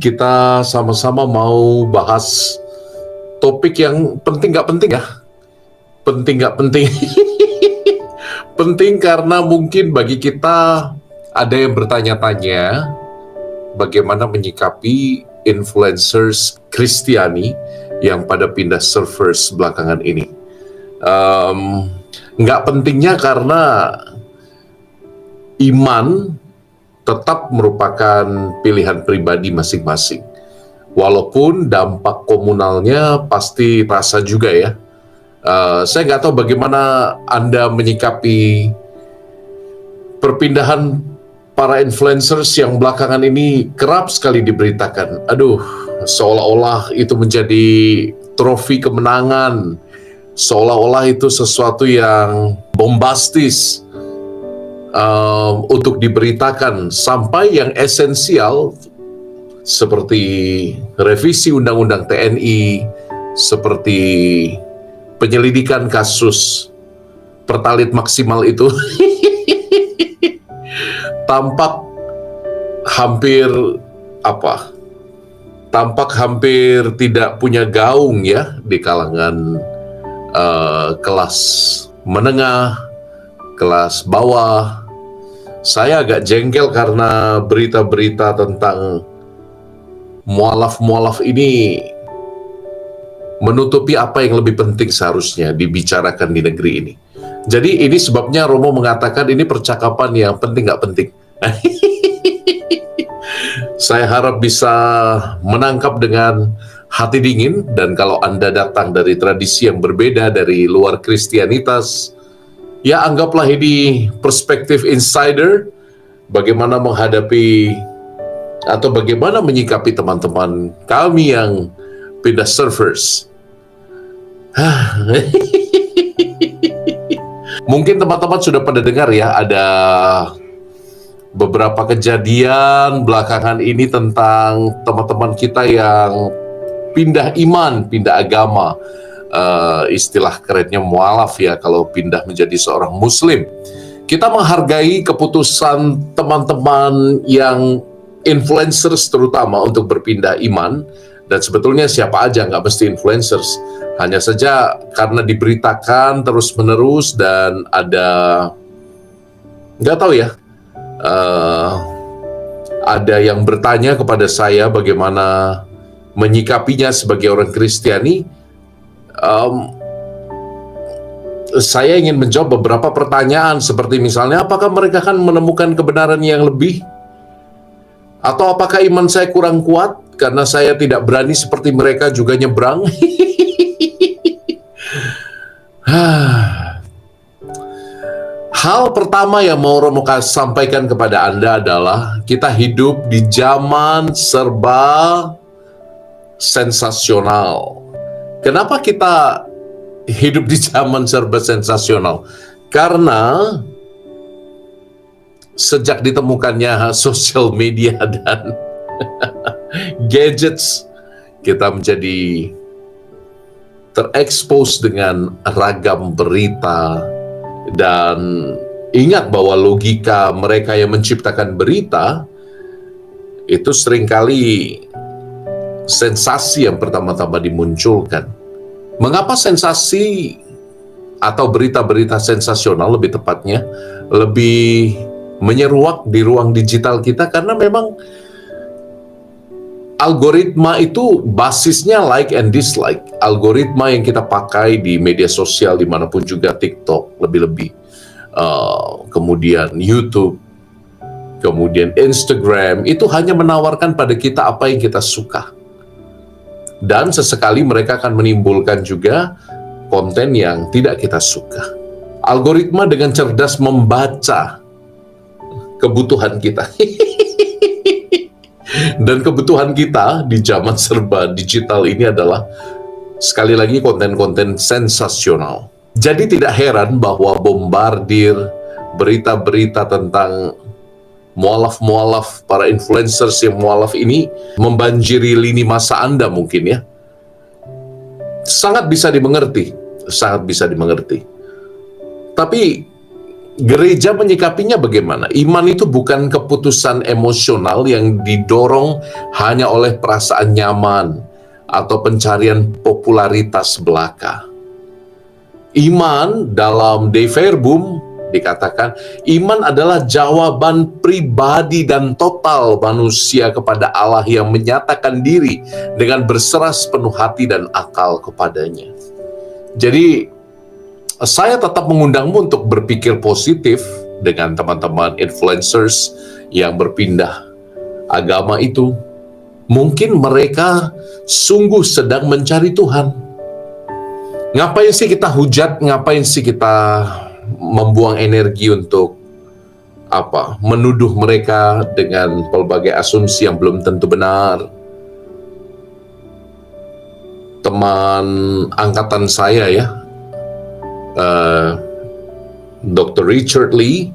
kita sama-sama mau bahas topik yang penting nggak penting ya? Penting nggak penting? Penting karena mungkin bagi kita ada yang bertanya-tanya bagaimana menyikapi influencers Kristiani yang pada pindah servers belakangan ini. Nggak pentingnya karena iman tetap merupakan pilihan pribadi masing-masing. Walaupun dampak komunalnya pasti terasa juga ya. Saya nggak tahu bagaimana Anda menyikapi perpindahan para influencers yang belakangan ini kerap sekali diberitakan. Aduh, seolah-olah itu menjadi trofi kemenangan, seolah-olah itu sesuatu yang bombastis untuk diberitakan, sampai yang esensial seperti revisi Undang-Undang TNI, seperti penyelidikan kasus pertalit maksimal itu tampak hampir tidak punya gaung ya di kalangan kelas menengah, kelas bawah. Saya agak jengkel karena berita-berita tentang mualaf-mualaf ini menutupi apa yang lebih penting seharusnya dibicarakan di negeri ini. Jadi ini sebabnya Romo mengatakan ini percakapan yang penting nggak penting. Saya harap bisa menangkap dengan hati dingin, dan kalau Anda datang dari tradisi yang berbeda dari luar Kristianitas, ya anggaplah ini perspektif insider bagaimana menghadapi atau bagaimana menyikapi teman-teman kami yang pindah servers. Mungkin teman-teman sudah pada dengar ya, ada beberapa kejadian belakangan ini tentang teman-teman kita yang pindah iman, pindah agama. Istilah kerennya mualaf ya kalau pindah menjadi seorang muslim. Kita menghargai keputusan teman-teman yang influencers terutama untuk berpindah iman, dan sebetulnya siapa aja, nggak mesti influencers, hanya saja karena diberitakan terus-menerus dan ada, nggak tahu ya, ada yang bertanya kepada saya bagaimana menyikapinya sebagai orang Kristiani. Saya ingin menjawab beberapa pertanyaan seperti misalnya, apakah mereka akan menemukan kebenaran yang lebih? Atau apakah iman saya kurang kuat karena saya tidak berani seperti mereka juga nyebrang? Hal pertama yang mau Romo sampaikan kepada Anda adalah kita hidup di zaman serba sensasional. Kenapa kita hidup di zaman serba sensasional? Karena sejak ditemukannya sosial media dan gadgets, kita menjadi terekspos dengan ragam berita. Dan ingat bahwa logika mereka yang menciptakan berita itu seringkali sensasi yang pertama-tama dimunculkan. Mengapa sensasi atau berita-berita sensasional lebih tepatnya lebih menyeruak di ruang digital kita? Karena memang algoritma itu basisnya like and dislike. Algoritma yang kita pakai di media sosial dimanapun juga, TikTok lebih-lebih, kemudian YouTube, kemudian Instagram, itu hanya menawarkan pada kita apa yang kita suka. Dan sesekali mereka akan menimbulkan juga konten yang tidak kita suka. Algoritma dengan cerdas membaca kebutuhan kita. Dan kebutuhan kita di zaman serba digital ini adalah, sekali lagi, konten-konten sensasional. Jadi tidak heran bahwa bombardir berita-berita tentang mualaf-mualaf, para influencers yang mualaf ini membanjiri lini masa Anda mungkin ya. Sangat bisa dimengerti, sangat bisa dimengerti. Tapi Gereja menyikapinya bagaimana? Iman itu bukan keputusan emosional yang didorong hanya oleh perasaan nyaman atau pencarian popularitas belaka. Iman dalam De Verbum dikatakan, iman adalah jawaban pribadi dan total manusia kepada Allah yang menyatakan diri dengan berserah sepenuh hati dan akal kepadanya. Jadi, saya tetap mengundangmu untuk berpikir positif dengan teman-teman influencers yang berpindah agama itu. Mungkin mereka sungguh sedang mencari Tuhan. Ngapain sih kita hujat? Ngapain sih kita membuang energi untuk menuduh mereka dengan pelbagai asumsi yang belum tentu benar? Teman angkatan saya ya, Dr. Richard Lee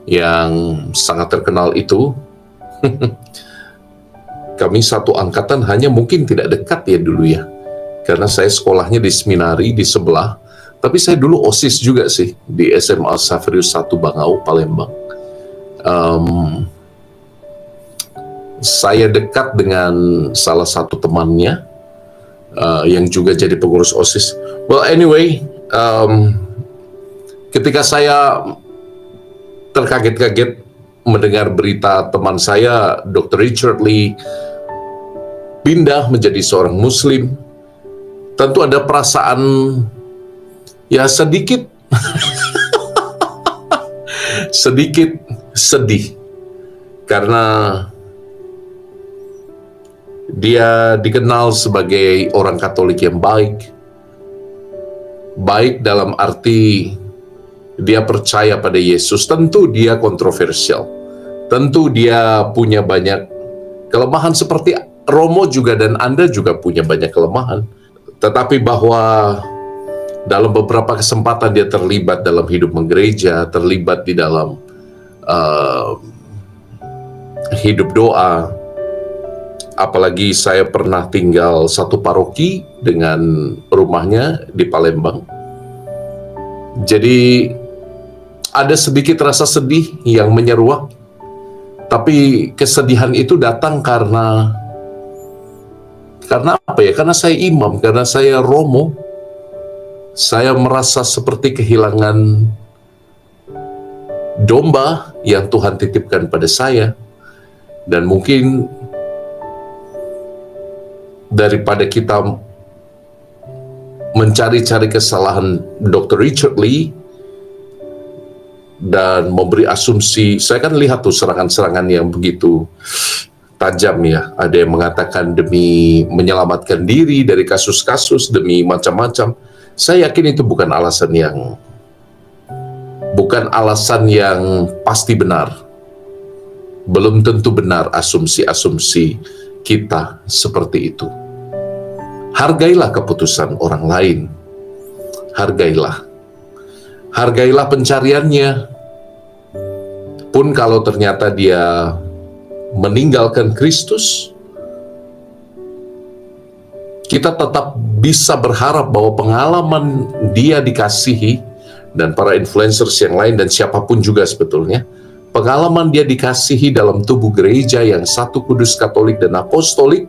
yang sangat terkenal itu, kami satu angkatan, hanya mungkin tidak dekat ya dulu ya, karena saya sekolahnya di seminari di sebelah, tapi saya dulu OSIS juga sih di SMA Saverius 1 Bangau, Palembang. Saya dekat dengan salah satu temannya yang juga jadi pengurus OSIS. Well anyway, ketika saya terkaget-kaget mendengar berita teman saya, Dr. Richard Lee, pindah menjadi seorang Muslim, tentu ada perasaan ya sedikit sedikit sedih, karena dia dikenal sebagai orang Katolik yang baik. Baik dalam arti dia percaya pada Yesus. Tentu dia kontroversial, tentu dia punya banyak kelemahan, seperti Romo juga dan Anda juga punya banyak kelemahan. Tetapi bahwa dalam beberapa kesempatan dia terlibat dalam hidup menggereja, terlibat di dalam hidup doa. Apalagi saya pernah tinggal satu paroki dengan rumahnya di Palembang. Jadi ada sedikit rasa sedih yang menyeruak. Tapi kesedihan itu datang karena apa ya? Karena saya imam, karena saya Romo. Saya merasa seperti kehilangan domba yang Tuhan titipkan pada saya. Dan mungkin daripada kita mencari-cari kesalahan Dr. Richard Lee dan memberi asumsi, saya kan lihat tuh serangan-serangan yang begitu tajam ya. Ada yang mengatakan demi menyelamatkan diri dari kasus-kasus, demi macam-macam. Saya yakin itu bukan alasan yang pasti benar. Belum tentu benar asumsi-asumsi kita seperti itu. Hargailah keputusan orang lain. Hargailah pencariannya. Pun kalau ternyata dia meninggalkan Kristus, kita tetap bisa berharap bahwa pengalaman dia dikasihi, dan para influencers yang lain dan siapapun juga sebetulnya, pengalaman dia dikasihi dalam tubuh gereja yang satu, kudus, katolik, dan apostolik,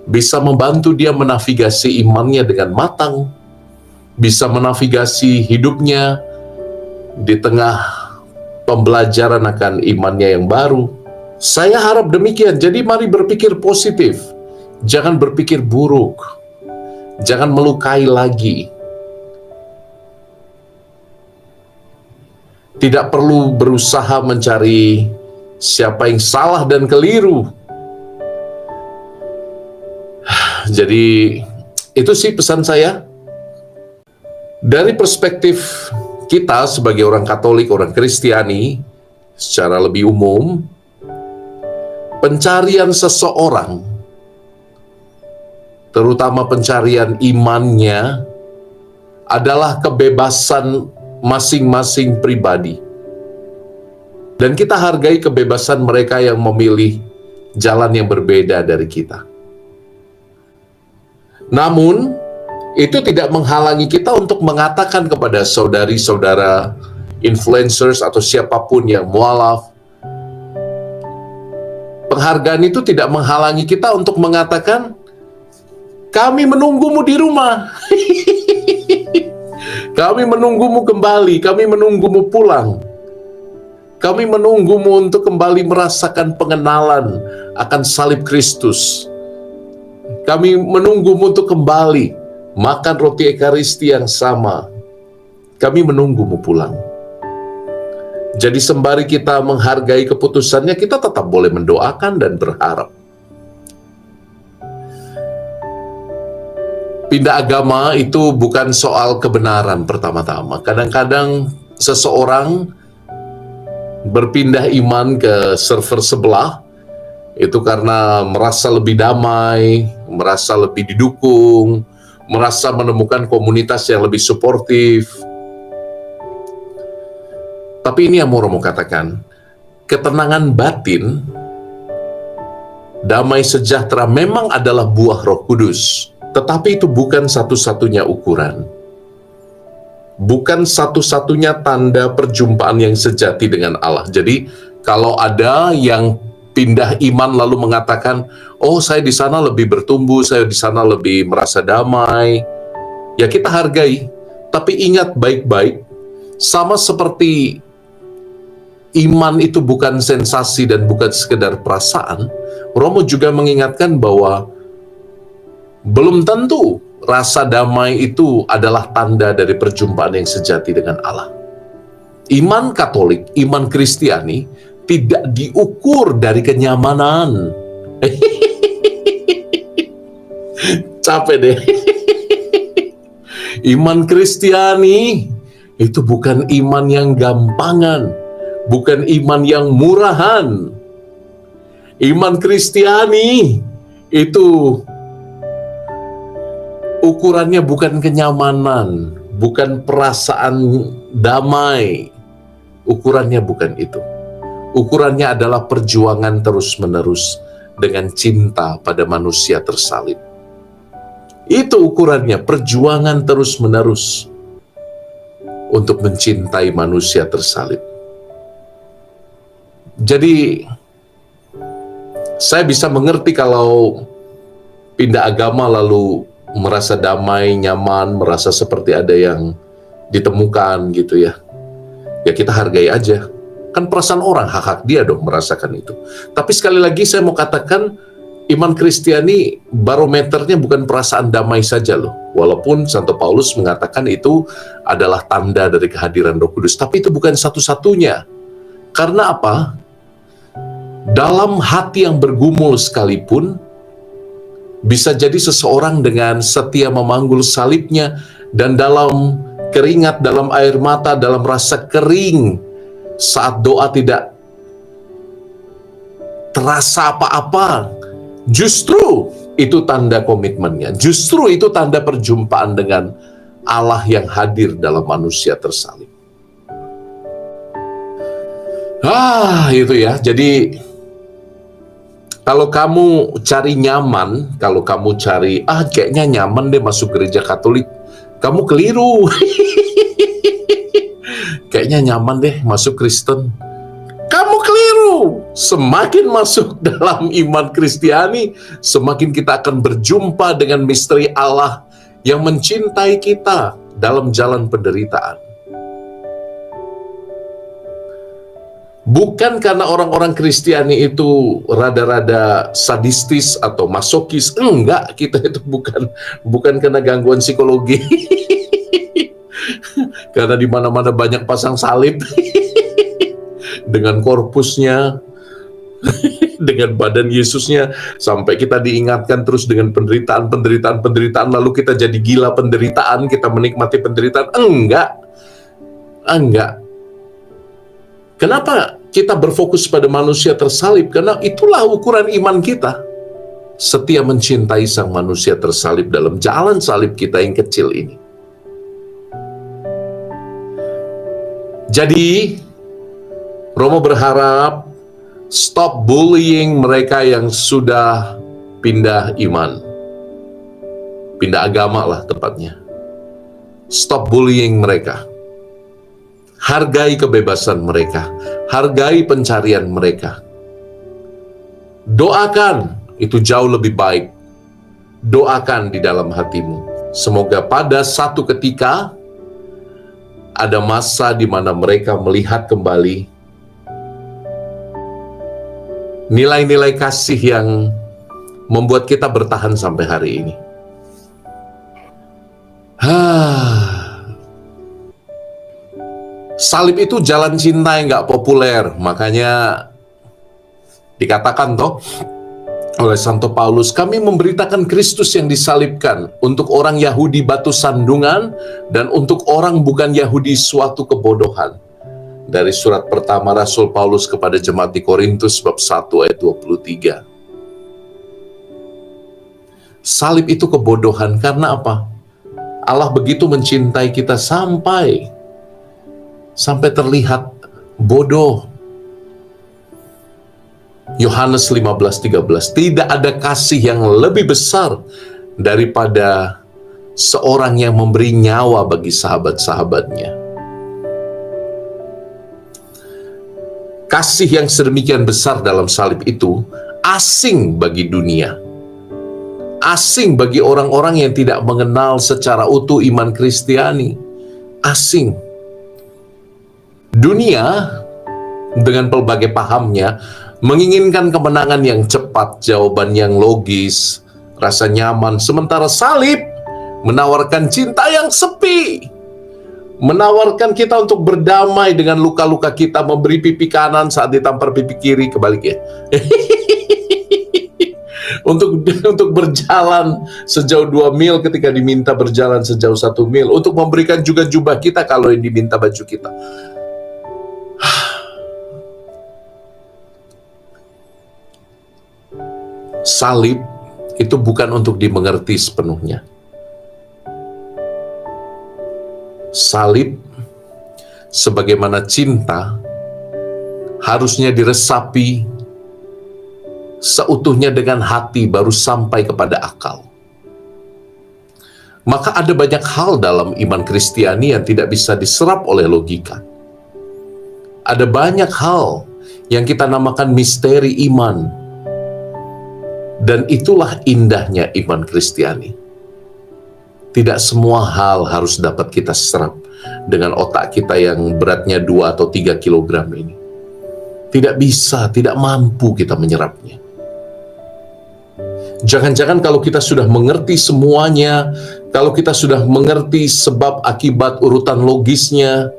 bisa membantu dia menavigasi imannya dengan matang, bisa menavigasi hidupnya di tengah pembelajaran akan imannya yang baru. Saya harap demikian. Jadi mari berpikir positif, jangan berpikir buruk, jangan melukai lagi. Tidak perlu berusaha mencari siapa yang salah dan keliru. Jadi itu sih pesan saya. Dari perspektif kita sebagai orang Katolik, orang Kristiani, secara lebih umum, pencarian seseorang, terutama pencarian imannya, adalah kebebasan masing-masing pribadi. Dan kita hargai kebebasan mereka yang memilih jalan yang berbeda dari kita. Namun, itu tidak menghalangi kita untuk mengatakan kepada saudari-saudara influencers atau siapapun yang mualaf. Penghargaan itu tidak menghalangi kita untuk mengatakan, kami menunggumu di rumah. Kami menunggumu kembali, kami menunggumu pulang. Kami menunggumu untuk kembali merasakan pengenalan akan salib Kristus. Kami menunggumu untuk kembali makan roti Ekaristi yang sama. Kami menunggumu pulang. Jadi sembari kita menghargai keputusannya, kita tetap boleh mendoakan dan berharap. Pindah agama itu bukan soal kebenaran pertama-tama. Kadang-kadang seseorang berpindah iman ke server sebelah itu karena merasa lebih damai, merasa lebih didukung, merasa menemukan komunitas yang lebih suportif. Tapi ini yang mau Romo katakan, ketenangan batin, damai sejahtera memang adalah buah Roh Kudus. Tetapi itu bukan satu-satunya ukuran. Bukan satu-satunya tanda perjumpaan yang sejati dengan Allah. Jadi, kalau ada yang pindah iman lalu mengatakan, oh saya di sana lebih bertumbuh, saya di sana lebih merasa damai, ya kita hargai. Tapi ingat baik-baik, sama seperti iman itu bukan sensasi dan bukan sekedar perasaan, Romo juga mengingatkan bahwa belum tentu rasa damai itu adalah tanda dari perjumpaan yang sejati dengan Allah. Iman Katolik, iman Kristiani tidak diukur dari kenyamanan. Capek deh. Iman Kristiani itu bukan iman yang gampangan, bukan iman yang murahan. Iman Kristiani itu ukurannya bukan kenyamanan, bukan perasaan damai. Ukurannya bukan itu. Ukurannya adalah perjuangan terus-menerus dengan cinta pada manusia tersalib. Itu ukurannya, perjuangan terus-menerus untuk mencintai manusia tersalib. Jadi, saya bisa mengerti kalau pindah agama lalu merasa damai, nyaman, merasa seperti ada yang ditemukan gitu ya. Ya kita hargai aja. Kan perasaan orang, hak-hak dia dong merasakan itu. Tapi sekali lagi saya mau katakan, iman Kristiani barometernya bukan perasaan damai saja loh. Walaupun Santo Paulus mengatakan itu adalah tanda dari kehadiran Roh Kudus. Tapi itu bukan satu-satunya. Karena apa? Dalam hati yang bergumul sekalipun, bisa jadi seseorang dengan setia memanggul salibnya, dan dalam keringat, dalam air mata, dalam rasa kering, saat doa tidak terasa apa-apa, justru itu tanda komitmennya, justru itu tanda perjumpaan dengan Allah yang hadir dalam manusia tersalib. Itu ya, jadi kalau kamu cari nyaman, kalau kamu cari, kayaknya nyaman deh masuk gereja Katolik, kamu keliru. Kayaknya nyaman deh masuk Kristen, kamu keliru. Semakin masuk dalam iman Kristiani, semakin kita akan berjumpa dengan misteri Allah yang mencintai kita dalam jalan penderitaan. Bukan karena orang-orang Kristiani itu rada-rada sadistis atau masokis, enggak, kita itu bukan karena gangguan psikologi. Karena di mana-mana banyak pasang salib dengan korpusnya, dengan badan Yesusnya, sampai kita diingatkan terus dengan penderitaan, lalu kita jadi gila penderitaan, kita menikmati penderitaan. Enggak. Kenapa kita berfokus pada manusia tersalib? Karena itulah ukuran iman kita. Setia mencintai sang manusia tersalib dalam jalan salib kita yang kecil ini. Jadi, Romo berharap stop bullying mereka yang sudah pindah iman. Pindah agama lah tepatnya. Stop bullying mereka. Hargai kebebasan mereka, hargai pencarian mereka. Doakan, itu jauh lebih baik. Doakan di dalam hatimu. Semoga pada satu ketika ada masa di mana mereka melihat kembali nilai-nilai kasih yang membuat kita bertahan sampai hari ini. Salib itu jalan cinta yang gak populer, makanya dikatakan toh oleh Santo Paulus, kami memberitakan Kristus yang disalibkan, untuk orang Yahudi batu sandungan, dan untuk orang bukan Yahudi suatu kebodohan. Dari surat pertama Rasul Paulus kepada jemaat di Korintus bab 1 ayat 23. Salib itu kebodohan karena apa? Allah begitu mencintai kita sampai terlihat bodoh. Yohanes 15:13, tidak ada kasih yang lebih besar daripada seorang yang memberi nyawa bagi sahabat-sahabatnya. Kasih yang sedemikian besar dalam salib itu asing bagi dunia, asing bagi orang-orang yang tidak mengenal secara utuh iman Kristiani, asing. Dunia dengan pelbagai pahamnya menginginkan kemenangan yang cepat, jawaban yang logis, rasa nyaman, sementara salib menawarkan cinta yang sepi, menawarkan kita untuk berdamai dengan luka-luka kita, memberi pipi kanan saat ditampar pipi kiri, kebalik ya. Untuk berjalan sejauh 2 mil ketika diminta berjalan sejauh 1 mil, untuk memberikan juga jubah kita kalau yang diminta baju kita. Salib itu bukan untuk dimengerti sepenuhnya. Salib sebagaimana cinta harusnya diresapi seutuhnya dengan hati baru sampai kepada akal. Maka ada banyak hal dalam iman Kristiani yang tidak bisa diserap oleh logika. Ada banyak hal yang kita namakan misteri iman. Dan itulah indahnya iman Kristiani. Tidak semua hal harus dapat kita serap dengan otak kita yang beratnya 2 atau 3 kilogram ini. Tidak bisa, tidak mampu kita menyerapnya. Jangan-jangan kalau kita sudah mengerti semuanya, kalau kita sudah mengerti sebab akibat urutan logisnya,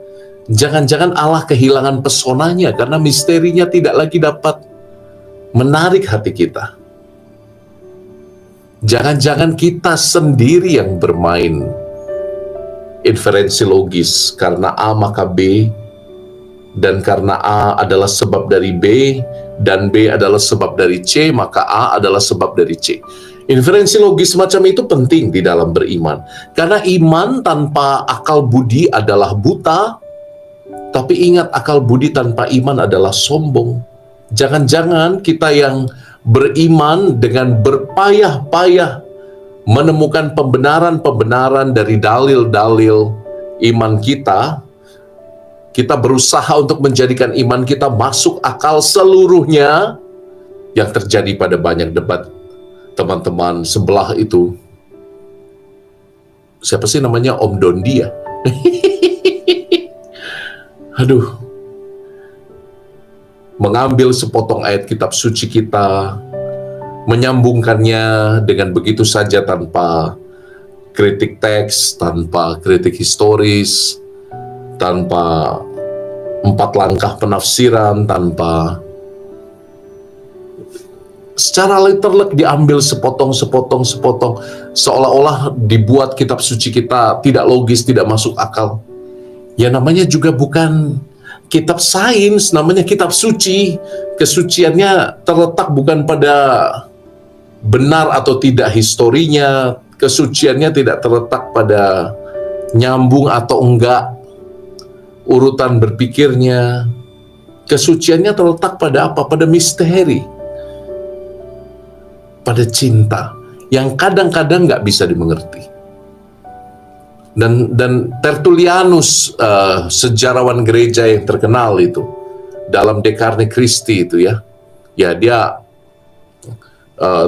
jangan-jangan Allah kehilangan pesonanya karena misterinya tidak lagi dapat menarik hati kita. Jangan-jangan kita sendiri yang bermain inferensi logis, karena A maka B, dan karena A adalah sebab dari B, dan B adalah sebab dari C, maka A adalah sebab dari C. Inferensi logis semacam itu penting di dalam beriman, karena iman tanpa akal budi adalah buta, tapi ingat, akal budi tanpa iman adalah sombong. Jangan-jangan kita yang beriman dengan berpayah-payah menemukan pembenaran-pembenaran dari dalil-dalil iman kita, kita berusaha untuk menjadikan iman kita masuk akal seluruhnya, yang terjadi pada banyak debat teman-teman sebelah itu. Siapa sih namanya? Om Dondi ya? Aduh. Mengambil sepotong ayat kitab suci kita, menyambungkannya dengan begitu saja tanpa kritik teks, tanpa kritik historis, tanpa 4 langkah penafsiran, tanpa secara literal diambil sepotong, seolah-olah dibuat kitab suci kita tidak logis, tidak masuk akal. Ya namanya juga bukan kitab sains, namanya kitab suci. Kesuciannya terletak bukan pada benar atau tidak historinya. Kesuciannya tidak terletak pada nyambung atau enggak urutan berpikirnya. Kesuciannya terletak pada apa? Pada misteri. Pada cinta yang kadang-kadang nggak bisa dimengerti. Dan Tertullianus, sejarawan gereja yang terkenal itu, dalam De Carne Christi itu ya dia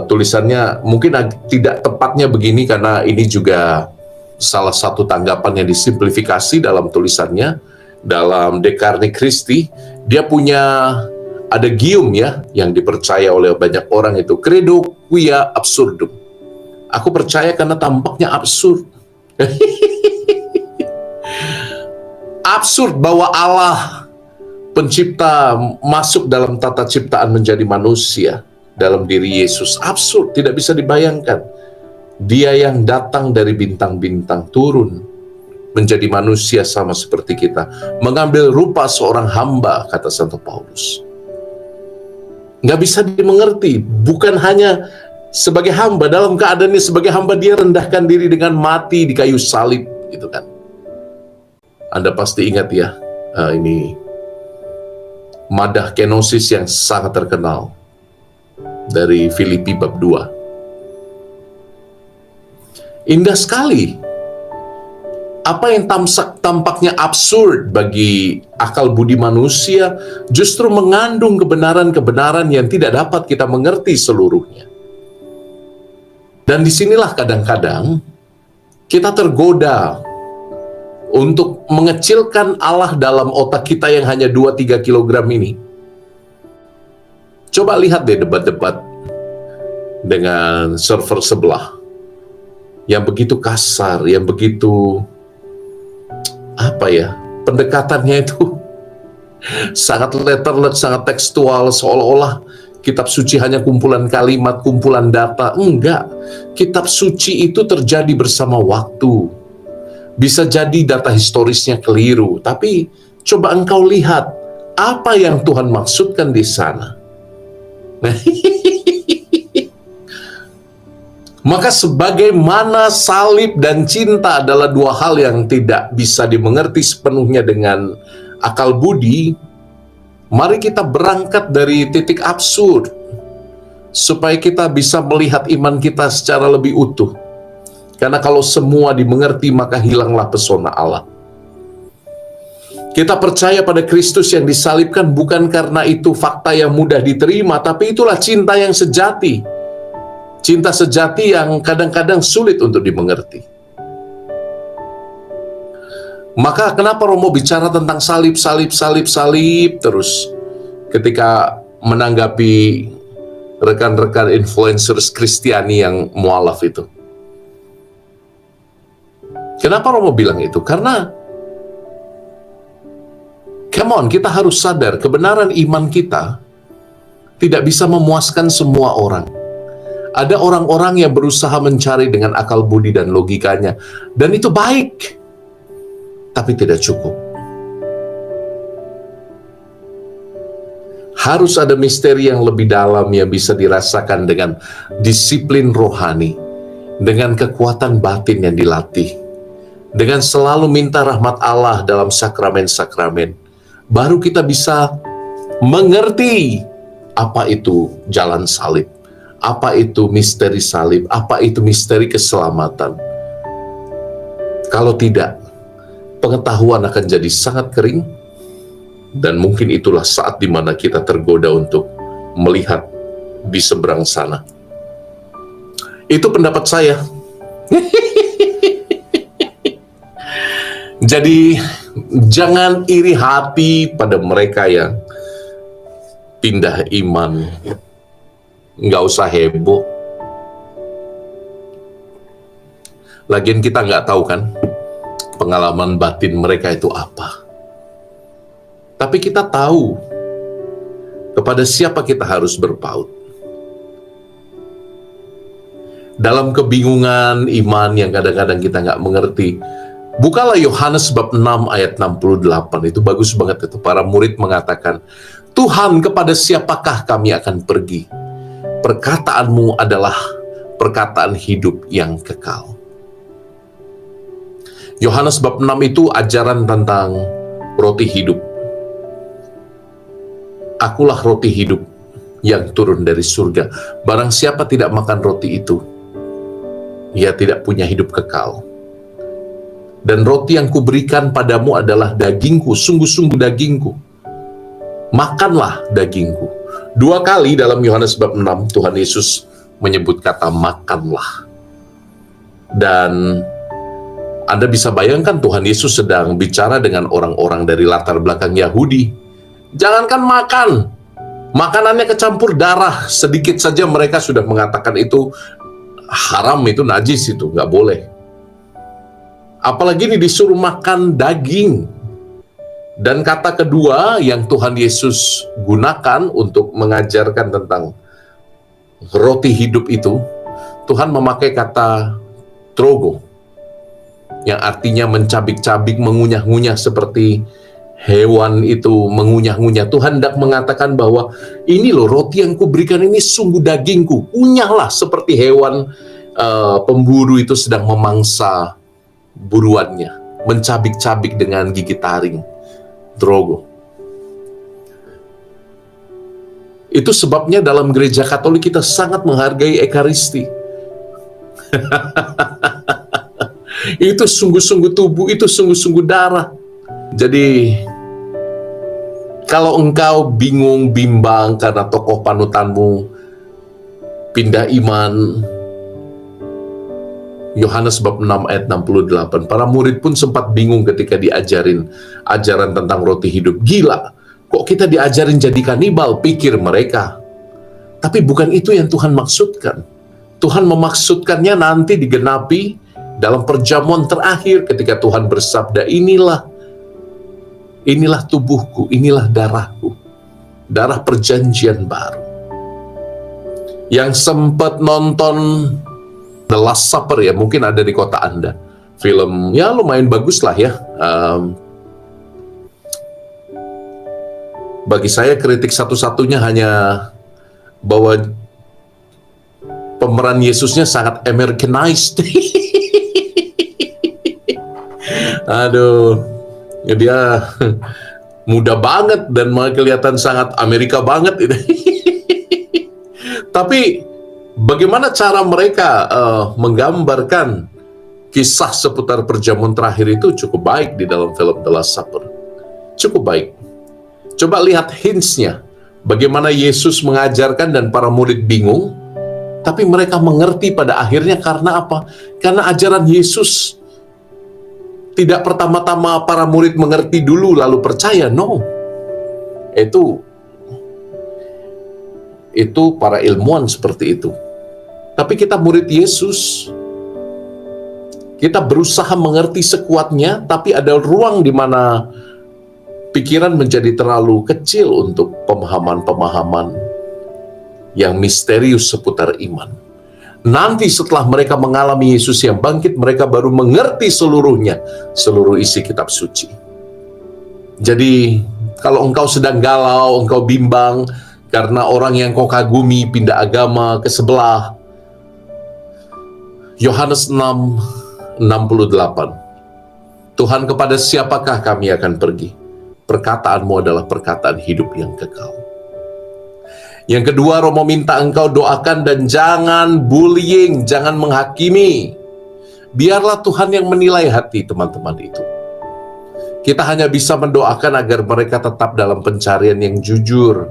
tulisannya mungkin tidak tepatnya begini, karena ini juga salah satu tanggapan yang disimplifikasi dalam tulisannya. Dalam De Carne Christi, dia punya ada gium ya yang dipercaya oleh banyak orang, itu credo quia absurdum. Aku percaya karena tampaknya absurd. Absurd bahwa Allah pencipta masuk dalam tata ciptaan menjadi manusia dalam diri Yesus. Absurd, tidak bisa dibayangkan. Dia yang datang dari bintang-bintang turun menjadi manusia sama seperti kita, mengambil rupa seorang hamba, kata Santo Paulus. Nggak bisa dimengerti, bukan hanya sebagai hamba, dalam keadaannya sebagai hamba dia rendahkan diri dengan mati di kayu salib, gitu kan. Anda pasti ingat ya, ini madah kenosis yang sangat terkenal dari Filipi bab 2. Indah sekali. Apa yang tampaknya absurd bagi akal budi manusia justru mengandung kebenaran-kebenaran yang tidak dapat kita mengerti seluruhnya. Dan disinilah kadang-kadang kita tergoda untuk mengecilkan Allah dalam otak kita yang hanya 2-3 kilogram ini. Coba lihat deh debat-debat dengan server sebelah, yang begitu kasar, yang begitu pendekatannya itu sangat letterless, sangat tekstual, seolah-olah kitab suci hanya kumpulan kalimat, kumpulan data. Enggak, kitab suci itu terjadi bersama waktu. Bisa jadi data historisnya keliru, tapi coba engkau lihat apa yang Tuhan maksudkan di sana. Maka sebagaimana salib dan cinta adalah dua hal yang tidak bisa dimengerti sepenuhnya dengan akal budi, mari kita berangkat dari titik absurd supaya kita bisa melihat iman kita secara lebih utuh. Karena kalau semua dimengerti, maka hilanglah pesona Allah. Kita percaya pada Kristus yang disalibkan bukan karena itu fakta yang mudah diterima, tapi itulah cinta yang sejati. Cinta sejati yang kadang-kadang sulit untuk dimengerti. Maka kenapa Romo bicara tentang salib terus ketika menanggapi rekan-rekan influencers Kristiani yang mualaf itu? Kenapa Romo bilang itu? Karena come on, kita harus sadar kebenaran iman kita tidak bisa memuaskan semua orang. Ada orang-orang yang berusaha mencari dengan akal budi dan logikanya, dan itu baik, tapi tidak cukup. Harus ada misteri yang lebih dalam yang bisa dirasakan dengan disiplin rohani, dengan kekuatan batin yang dilatih, dengan selalu minta rahmat Allah dalam sakramen-sakramen. Baru kita bisa mengerti apa itu jalan salib, apa itu misteri salib, apa itu misteri keselamatan. Kalau tidak, pengetahuan akan jadi sangat kering, dan mungkin itulah saat dimana kita tergoda untuk melihat di seberang sana. Itu pendapat saya. Jadi jangan iri hati pada mereka yang pindah iman. Nggak usah heboh. Lagian kita nggak tahu kan pengalaman batin mereka itu apa. Tapi kita tahu kepada siapa kita harus berpaut. Dalam kebingungan iman yang kadang-kadang kita nggak mengerti, bukalah Yohanes bab 6 ayat 68, itu bagus banget itu. Para murid mengatakan, Tuhan, kepada siapakah kami akan pergi? Perkataanmu adalah perkataan hidup yang kekal. Yohanes bab 6 itu ajaran tentang roti hidup. Akulah roti hidup yang turun dari surga. Barang siapa tidak makan roti itu, ia tidak punya hidup kekal. Dan roti yang kuberikan padamu adalah dagingku, sungguh-sungguh dagingku. Makanlah dagingku. 2 kali dalam Yohanes bab 6, Tuhan Yesus menyebut kata makanlah. Dan Anda bisa bayangkan Tuhan Yesus sedang bicara dengan orang-orang dari latar belakang Yahudi. Jangankan makan, makanannya kecampur darah. Sedikit saja mereka sudah mengatakan itu haram, itu najis, itu nggak boleh. Apalagi ini disuruh makan daging. Dan kata kedua yang Tuhan Yesus gunakan untuk mengajarkan tentang roti hidup itu, Tuhan memakai kata trogo, yang artinya mencabik-cabik, mengunyah-ngunyah seperti hewan itu mengunyah-ngunyah. Tuhan hendak mengatakan bahwa ini loh roti yang kuberikan ini sungguh dagingku. Unyahlah seperti hewan pemburu itu sedang memangsa buruannya, mencabik-cabik dengan gigi taring. Drogo. Itu sebabnya dalam gereja Katolik kita sangat menghargai Ekaristi. Itu sungguh-sungguh tubuh, itu sungguh-sungguh darah. Jadi kalau engkau bingung, bimbang karena tokoh panutanmu pindah iman, Yohanes bab 6 ayat 68, para murid pun sempat bingung ketika diajarin ajaran tentang roti hidup. Gila, kok kita diajarin jadi kanibal, pikir mereka. Tapi bukan itu yang Tuhan maksudkan. Tuhan memaksudkannya nanti digenapi dalam perjamuan terakhir ketika Tuhan bersabda, inilah tubuhku, inilah darahku, darah perjanjian baru. Yang sempat nonton The Last Supper ya, mungkin ada di kota Anda. Film ya lumayan bagus lah ya. Bagi saya kritik satu-satunya hanya bahwa pemeran Yesusnya sangat Americanized. Aduh, ya dia muda banget dan malah kelihatan sangat Amerika banget. Tapi bagaimana cara mereka menggambarkan kisah seputar perjamuan terakhir itu cukup baik di dalam film The Last Supper. Cukup baik. Coba lihat hints-nya. Bagaimana Yesus mengajarkan dan para murid bingung, tapi mereka mengerti pada akhirnya karena apa? Karena ajaran Yesus tidak pertama-tama para murid mengerti dulu lalu percaya. No. Itu para ilmuwan seperti itu. Tapi kita murid Yesus, kita berusaha mengerti sekuatnya, tapi ada ruang di mana pikiran menjadi terlalu kecil untuk pemahaman-pemahaman yang misterius seputar iman. Nanti setelah mereka mengalami Yesus yang bangkit, mereka baru mengerti seluruhnya, seluruh isi kitab suci. Jadi, kalau engkau sedang galau, engkau bimbang, karena orang yang kau kagumi pindah agama ke sebelah, Yohanes 6:68. Tuhan, kepada siapakah kami akan pergi? Perkataanmu adalah perkataan hidup yang kekal. Yang kedua, Romo minta engkau doakan dan jangan bullying, jangan menghakimi. Biarlah Tuhan yang menilai hati teman-teman itu. Kita hanya bisa mendoakan agar mereka tetap dalam pencarian yang jujur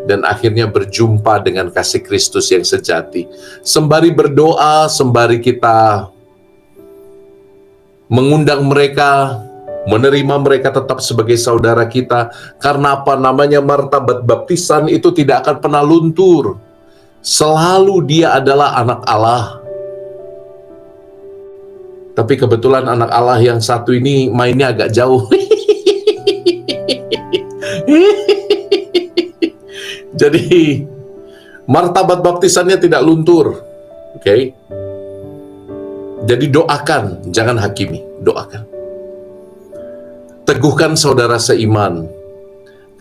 dan akhirnya berjumpa dengan kasih Kristus yang sejati. Sembari berdoa, sembari kita mengundang mereka, menerima mereka tetap sebagai saudara kita. Karena apa? Namanya martabat baptisan itu tidak akan pernah luntur. Selalu dia adalah anak Allah. Tapi kebetulan anak Allah yang satu ini mainnya agak jauh. Jadi martabat baptisannya tidak luntur. Oke? Jadi doakan, jangan hakimi, doakan. Teguhkan saudara seiman.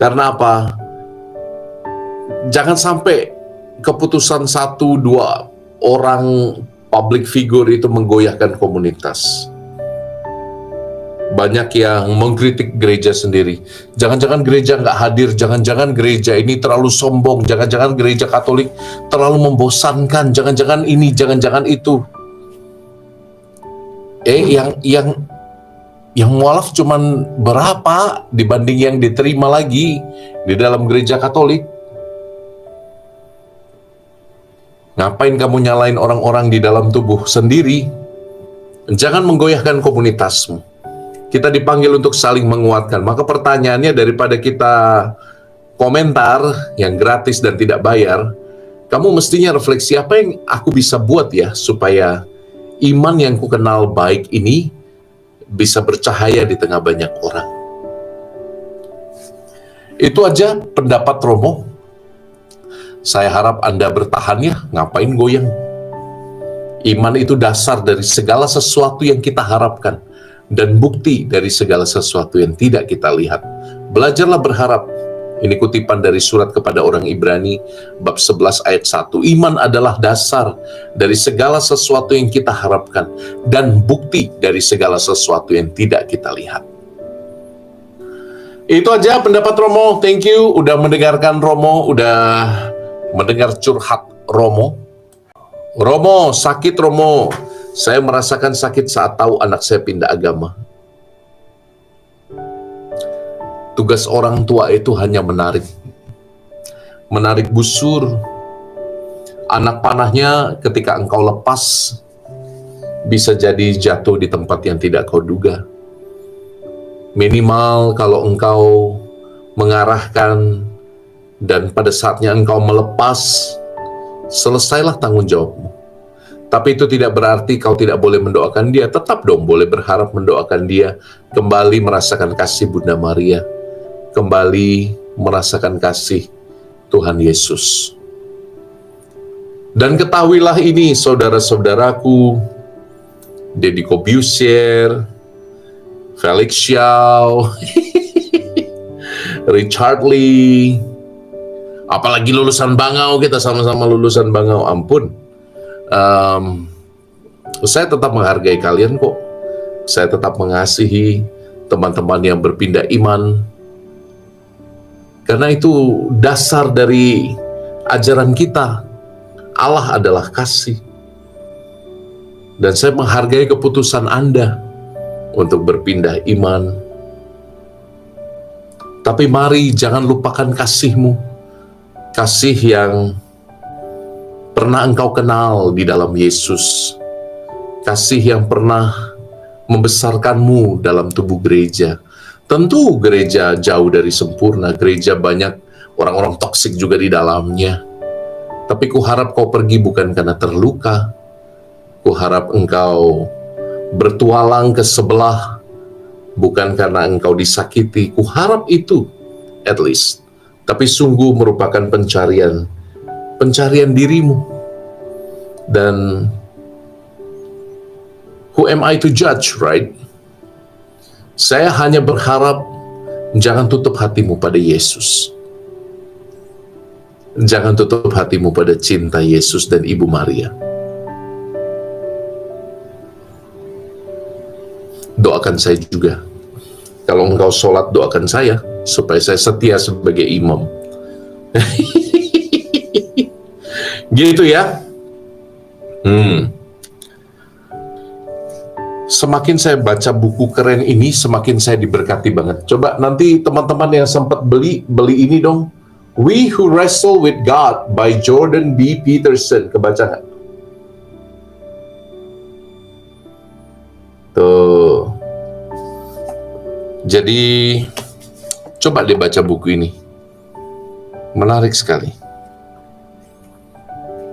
Karena apa? Jangan sampai keputusan 1-2 orang public figure itu menggoyahkan komunitas. Banyak yang mengkritik gereja sendiri. Jangan-jangan gereja nggak hadir, jangan-jangan gereja ini terlalu sombong, jangan-jangan gereja Katolik terlalu membosankan, jangan-jangan ini, jangan-jangan itu. Yang mualaf cuman berapa dibanding yang diterima lagi di dalam gereja Katolik? Ngapain kamu nyalain orang-orang di dalam tubuh sendiri? Jangan menggoyahkan komunitasmu. Kita dipanggil untuk saling menguatkan. Maka pertanyaannya, daripada kita komentar yang gratis dan tidak bayar, kamu mestinya refleksi, apa yang aku bisa buat ya supaya iman yang ku kenal baik ini bisa bercahaya di tengah banyak orang. Itu aja pendapat Romo. Saya harap Anda bertahan ya, ngapain goyang. Iman itu dasar dari segala sesuatu yang kita harapkan dan bukti dari segala sesuatu yang tidak kita lihat. Belajarlah berharap. Ini kutipan dari surat kepada orang Ibrani bab 11 ayat 1. Iman adalah dasar dari segala sesuatu yang kita harapkan dan bukti dari segala sesuatu yang tidak kita lihat. Itu aja pendapat Romo. Thank you udah mendengarkan Romo, udah mendengar curhat Romo. Romo, sakit Romo. Saya merasakan sakit saat tahu anak saya pindah agama. Tugas orang tua itu hanya menarik busur. Anak panahnya ketika engkau lepas, bisa jadi jatuh di tempat yang tidak kau duga. Minimal kalau engkau mengarahkan dan pada saatnya engkau melepas, selesailah tanggung jawabmu. Tapi itu tidak berarti kau tidak boleh mendoakan dia. Tetap dong boleh berharap mendoakan dia kembali merasakan kasih Bunda Maria, kembali merasakan kasih Tuhan Yesus. Dan ketahuilah ini saudara-saudaraku, Deddy Corbusier, Felix Xiao, Richard Lee, apalagi lulusan Bangau, kita sama-sama lulusan Bangau, ampun. Saya tetap menghargai kalian kok. Saya tetap mengasihi teman-teman yang berpindah iman. Karena itu dasar dari ajaran kita. Allah adalah kasih. Dan saya menghargai keputusan Anda untuk berpindah iman. Tapi mari jangan lupakan kasihmu. Kasih yang pernah engkau kenal di dalam Yesus. Kasih yang pernah membesarkanmu dalam tubuh gereja. Tentu gereja jauh dari sempurna, gereja banyak orang-orang toksik juga di dalamnya. Tapi kuharap kau pergi bukan karena terluka. Kuharap engkau bertualang ke sebelah bukan karena engkau disakiti. Kuharap itu, at least. Tapi sungguh merupakan pencarian dirimu. Dan who am I to judge, right? Saya hanya berharap jangan tutup hatimu pada Yesus. Jangan tutup hatimu pada cinta Yesus dan Ibu Maria. Doakan saya juga. Kalau engkau sholat, doakan saya supaya saya setia sebagai imam. Gitu ya. Semakin saya baca buku keren ini, semakin saya diberkati banget. Coba nanti teman-teman yang sempat beli ini dong. We Who Wrestle with God by Jordan B. Peterson. Kebaca nggak? Tuh. Jadi coba deh baca buku ini. Menarik sekali.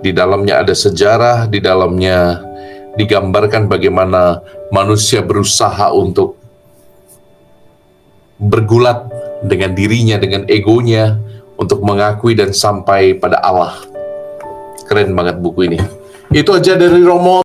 Di dalamnya ada sejarah, di dalamnya digambarkan bagaimana manusia berusaha untuk bergulat dengan dirinya, dengan egonya, untuk mengakui dan sampai pada Allah. Keren banget buku ini. Itu aja dari Romo.